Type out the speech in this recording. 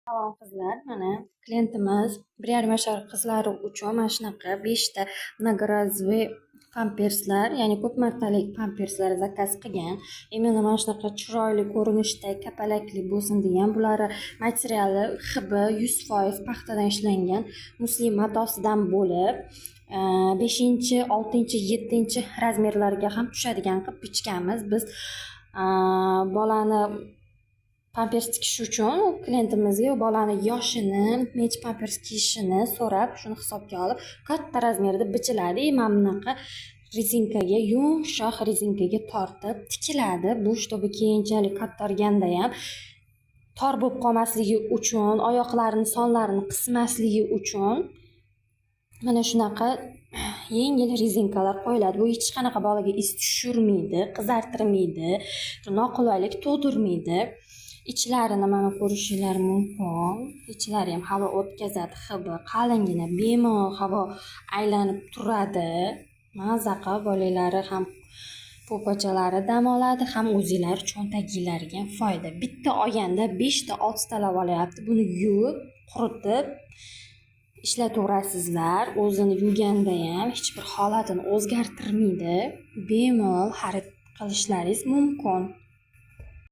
Salom qizlar, mana klientimiz 1,5 yoshar qizlari uchun mana shunaqa 5 ta многоразовый pamperslar, ya'ni ko'p martalik pamperslar zakaz qilgan. Imенно mana shunaqa chiroyli ko'rinishda, kapalakli bo'lsin degan. Bular materiali hibi 100% paxtadan ishlangan, muslim matosidan bo'lib 5-chi, 6-chi, 7-chi razmerlarga ham tushadigan qilib bichganmiz. Biz bolani pampers tikish uchun klientimizga bolani yoshini, necha pampers kiyishini so'rab, shuni hisobga olib, katta razmerda bichiladi. Mana bunaqa rezinkaga, yumshoq rezinkaga tortib tikiladi. Bu чтобы keyinchalik kattarganda ham tor bo'lib qolmasligi uchun, oyoqlarini sonlarini qismasligi uchun mana shunaqa yengil rezinkalar qo'yiladi. Bu hech qanaqa bolaga is tushirmaydi, qizartirmaydi, noqulaylik tug'dirmaydi. Ichlarini mana ko'rishinglar mumkin. Ichlari ham havo o'tkazadi, hibi qalingina, bemalol havo aylanib turadi. Maza qilib bolalari ham po'pachalari dam oladi, ham o'zinglar cho'ntaginglarga ham foyda. Bitta olganda 5 ta 6 talab olyapti. Buni yuvib, quritib ishlataverasizlar. O'zini yuvganda ham hech bir holatini o'zgartirmaydi. Bemalol xarid qilishlaringiz mumkin.